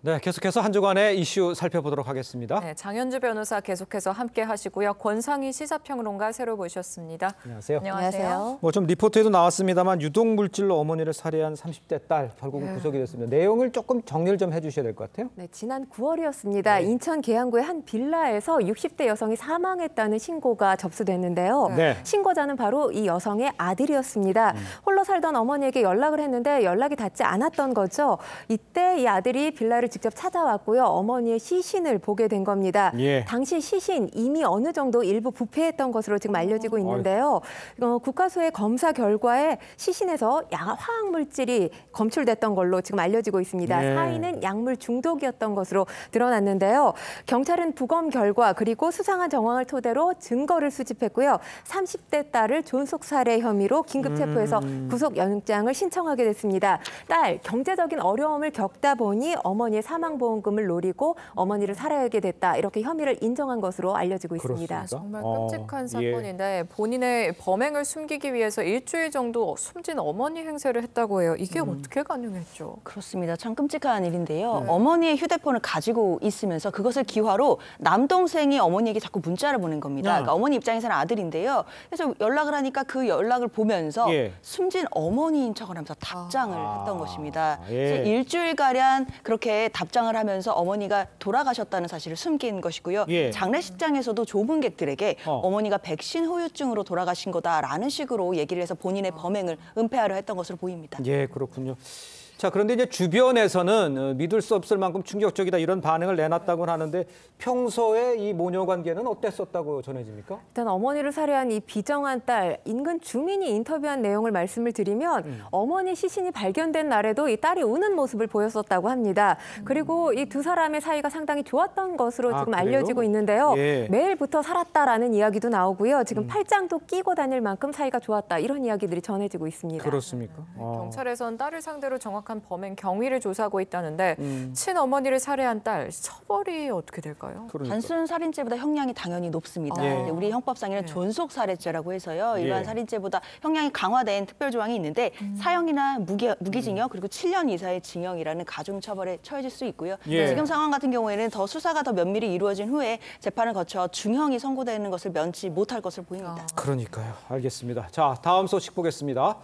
네, 계속해서 한 주간의 이슈 살펴보도록 하겠습니다. 네, 장현주 변호사 계속해서 함께 하시고요. 권상희 시사평론가 새로 모셨습니다. 안녕하세요. 안녕하세요. 뭐 좀 리포트에도 나왔습니다만 유독물질로 어머니를 살해한 30대 딸 결국은 구속이 됐습니다. 내용을 조금 정리를 좀 해주셔야 될 것 같아요. 네, 지난 9월이었습니다. 인천 계양구의 한 빌라에서 60대 여성이 사망했다는 신고가 접수됐는데요. 네. 신고자는 바로 이 여성의 아들이었습니다. 홀로 살던 어머니에게 연락을 했는데 연락이 닿지 않았던 거죠. 이때 이 아들이 빌라를 직접 찾아왔고요. 어머니의 시신을 보게 된 겁니다. 예. 당시 시신 이미 어느 정도 일부 부패했던 것으로 지금 알려지고 있는데요. 국과수의 검사 결과에 시신에서 화학 물질이 검출됐던 걸로 지금 알려지고 있습니다. 예. 사인은 약물 중독이었던 것으로 드러났는데요. 경찰은 부검 결과 그리고 수상한 정황을 토대로 증거를 수집했고요. 30대 딸을 존속 살해 혐의로 긴급 체포해서 구속 영장을 신청하게 됐습니다. 딸, 경제적인 어려움을 겪다 보니 어머니의 사망보험금을 노리고 어머니를 살해하게 됐다. 이렇게 혐의를 인정한 것으로 알려지고 있습니다. 그렇습니까? 정말 끔찍한 예. 사건인데 본인의 범행을 숨기기 위해서 일주일 정도 숨진 어머니 행세를 했다고 해요. 이게 어떻게 가능했죠? 그렇습니다. 참 끔찍한 일인데요. 어머니의 휴대폰을 가지고 있으면서 그것을 기화로 남동생이 어머니에게 자꾸 문자를 보낸 겁니다. 그러니까 어머니 입장에서는 아들인데요. 그래서 연락을 하니까 그 연락을 보면서 숨진 어머니인 척을 하면서 답장을 했던 것입니다. 그래서 일주일가량 그렇게 답장을 하면서 어머니가 돌아가셨다는 사실을 숨긴 것이고요. 장례식장에서도 조문객들에게 어머니가 백신 후유증으로 돌아가신 거다라는 식으로 얘기를 해서 본인의 범행을 은폐하려 했던 것으로 보입니다. 예, 그렇군요. 자, 그런데 이제 주변에서는 믿을 수 없을 만큼 충격적이다 이런 반응을 내놨다고 하는데 평소에 이 모녀 관계는 어땠었다고 전해집니까? 일단 어머니를 살해한 이 비정한 딸, 인근 주민이 인터뷰한 내용을 말씀을 드리면 어머니 시신이 발견된 날에도 이 딸이 우는 모습을 보였었다고 합니다. 그리고 이 두 사람의 사이가 상당히 좋았던 것으로 지금 알려지고 있는데요. 매일부터 살았다라는 이야기도 나오고요. 지금 팔짱도 끼고 다닐 만큼 사이가 좋았다. 이런 이야기들이 전해지고 있습니다. 그렇습니까? 경찰에서는 딸을 상대로 정확한 범행 경위를 조사하고 있다는데 친어머니를 살해한 딸, 처벌이 어떻게 될까요? 단순 살인죄보다 형량이 당연히 높습니다. 우리 형법상에는 존속 살해죄라고 해서요. 일반 살인죄보다 형량이 강화된 특별 조항이 있는데 사형이나 무기징역 그리고 7년 이상의 징역이라는 가중처벌에 처해질 수 있고요. 지금 상황 같은 경우에는 더 수사가 더 면밀히 이루어진 후에 재판을 거쳐 중형이 선고되는 것을 면치 못할 것으로 보입니다. 그러니까요. 알겠습니다. 자, 다음 소식 보겠습니다.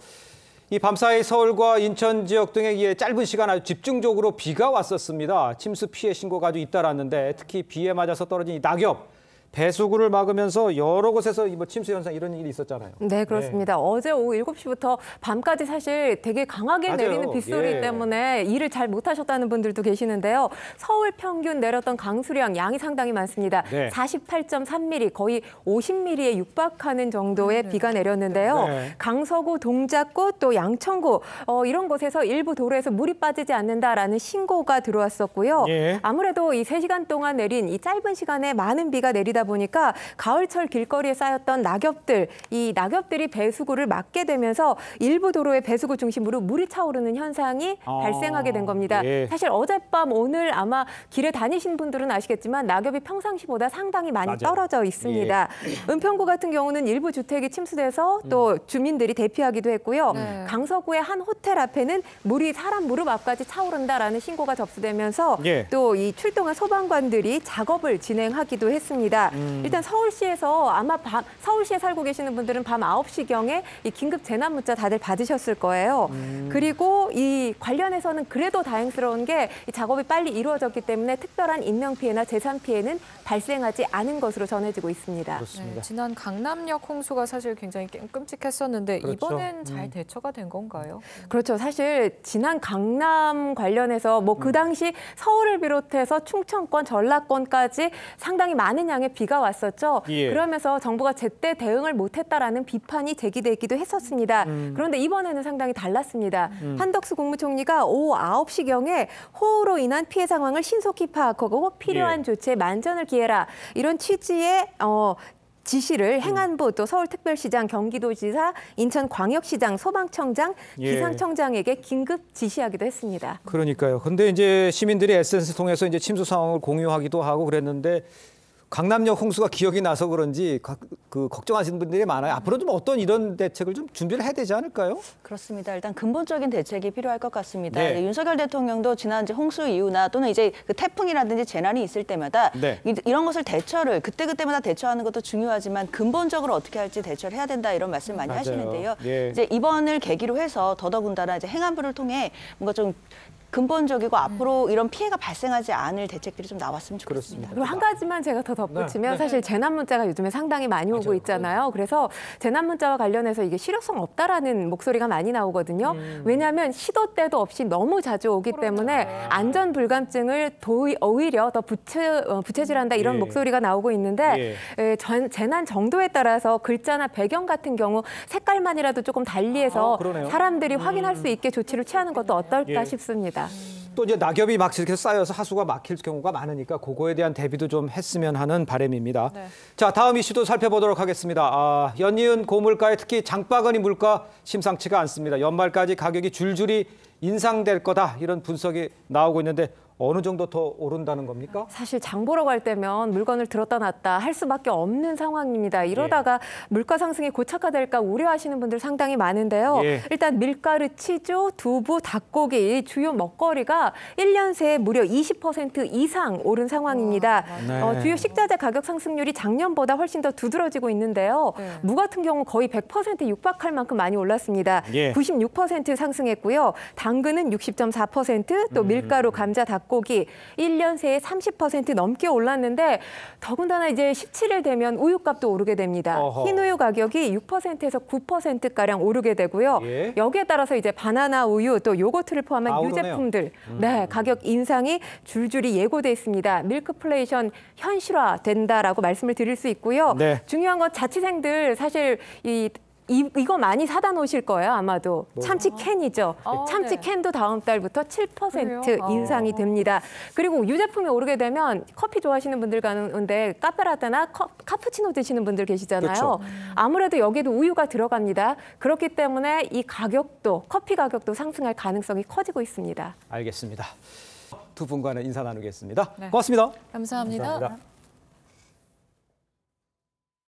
이 밤사이 서울과 인천 지역 등에 짧은 시간 아주 집중적으로 비가 왔었습니다. 침수 피해 신고가 아주 잇따랐는데 특히 비에 맞아서 떨어진 이 낙엽, 배수구를 막으면서 여러 곳에서 뭐 침수 현상 이런 일이 있었잖아요. 네, 그렇습니다. 어제 오후 7시부터 밤까지 사실 되게 강하게 내리는 빗소리 때문에 일을 잘 못하셨다는 분들도 계시는데요. 서울 평균 내렸던 강수량 양이 상당히 많습니다. 48.3mm, 거의 50mm에 육박하는 정도의 비가 내렸는데요. 강서구, 동작구, 또 양천구 이런 곳에서 일부 도로에서 물이 빠지지 않는다라는 신고가 들어왔었고요. 아무래도 이 3시간 동안 내린 이 짧은 시간에 많은 비가 내리다 보니까 가을철 길거리에 쌓였던 낙엽들, 이 낙엽들이 배수구를 막게 되면서 일부 도로의 배수구 중심으로 물이 차오르는 현상이 발생하게 된 겁니다. 사실 어젯밤 오늘 아마 길에 다니신 분들은 아시겠지만 낙엽이 평상시보다 상당히 많이 떨어져 있습니다. 은평구 같은 경우는 일부 주택이 침수돼서 또 주민들이 대피하기도 했고요. 강서구의 한 호텔 앞에는 물이 사람 무릎 앞까지 차오른다라는 신고가 접수되면서 또 이 출동한 소방관들이 작업을 진행하기도 했습니다. 일단 서울시에서 아마 서울시에 살고 계시는 분들은 밤 9시경에 이 긴급 재난 문자 다들 받으셨을 거예요. 그리고 이 관련해서는 그래도 다행스러운 게 이 작업이 빨리 이루어졌기 때문에 특별한 인명피해나 재산피해는 발생하지 않은 것으로 전해지고 있습니다. 지난 강남역 홍수가 사실 굉장히 끔찍했었는데 이번엔 잘 대처가 된 건가요? 그렇죠. 사실 지난 강남 관련해서 뭐 그 당시 서울을 비롯해서 충청권, 전라권까지 상당히 많은 양의 비가 왔었죠. 그러면서 정부가 제때 대응을 못했다라는 비판이 제기되기도 했었습니다. 그런데 이번에는 상당히 달랐습니다. 한덕수 국무총리가 오후 9시경에 호우로 인한 피해 상황을 신속히 파악하고 필요한 조치에 만전을 기해라. 이런 취지의 지시를 행안부, 또 서울특별시장, 경기도지사, 인천광역시장, 소방청장, 기상청장에게 긴급 지시하기도 했습니다. 그러니까요. 근데 이제 시민들이 SNS를 통해서 이제 침수 상황을 공유하기도 하고 그랬는데 강남역 홍수가 기억이 나서 그런지 걱정하시는 분들이 많아요. 앞으로 좀 어떤 이런 대책을 좀 준비를 해야 되지 않을까요? 그렇습니다. 일단 근본적인 대책이 필요할 것 같습니다. 네. 윤석열 대통령도 지난 홍수 이후나 또는 이제 그 태풍이라든지 재난이 있을 때마다 네. 이런 것을 대처를 그때그때마다 대처하는 것도 중요하지만 근본적으로 어떻게 할지 대처를 해야 된다 이런 말씀 많이 맞아요. 하시는데요. 예. 이제 이번을 계기로 해서 더더군다나 이제 행안부를 통해 뭔가 좀 근본적이고 앞으로 이런 피해가 발생하지 않을 대책들이 좀 나왔으면 좋겠습니다. 그리고 한 가지만 제가 더 덧붙이면 네. 사실 재난 문자가 요즘에 상당히 많이 오고 있잖아요. 그래서 재난 문자와 관련해서 이게 실효성 없다라는 목소리가 많이 나오거든요. 왜냐하면 시도 때도 없이 너무 자주 오기 때문에 안전 불감증을 오히려 더 부채질한다 이런 예. 목소리가 나오고 있는데 재난 정도에 따라서 글자나 배경 같은 경우 색깔만이라도 조금 달리해서 그러네요. 사람들이 확인할 수 있게 조치를 취하는 것도 어떨까 예. 싶습니다. 또 이제 낙엽이 막 이렇게 쌓여서 하수가 막힐 경우가 많으니까 그거에 대한 대비도 좀 했으면 하는 바람입니다. 네. 자, 다음 이슈도 살펴보도록 하겠습니다. 연이은 고물가에 특히 장바구니 물가 심상치가 않습니다. 연말까지 가격이 줄줄이 인상될 거다 이런 분석이 나오고 있는데 어느 정도 더 오른다는 겁니까? 사실 장 보러 갈 때면 물건을 들었다 놨다 할 수밖에 없는 상황입니다. 이러다가 물가 상승이 고착화될까 우려하시는 분들 상당히 많은데요. 일단 밀가루, 치즈, 두부, 닭고기 주요 먹거리가 1년 새에 무려 20% 이상 오른 상황입니다. 주요 식자재 가격 상승률이 작년보다 훨씬 더 두드러지고 있는데요. 무 같은 경우 거의 100% 육박할 만큼 많이 올랐습니다. 96% 상승했고요. 당근은 60.4%, 또 밀가루, 감자, 닭고기 1년 새에 30% 넘게 올랐는데 더군다나 이제 17일 되면 우유값도 오르게 됩니다. 흰우유 가격이 6%에서 9%가량 오르게 되고요. 여기에 따라서 이제 바나나 우유 또 요거트를 포함한 유제품들 가격 인상이 줄줄이 예고돼 있습니다. 밀크플레이션 현실화된다라고 말씀을 드릴 수 있고요. 중요한 건 자취생들 사실 이거 많이 사다 놓으실 거예요, 아마도. 참치 캔이죠. 참치 캔도 다음 달부터 7% 인상이 됩니다. 그리고 유제품이 오르게 되면 커피 좋아하시는 분들 가는데 카페라떼나 카푸치노 드시는 분들 계시잖아요. 그렇죠. 아무래도 여기에도 우유가 들어갑니다. 그렇기 때문에 이 가격도, 커피 가격도 상승할 가능성이 커지고 있습니다. 알겠습니다. 두 분과는 인사 나누겠습니다. 고맙습니다. 감사합니다.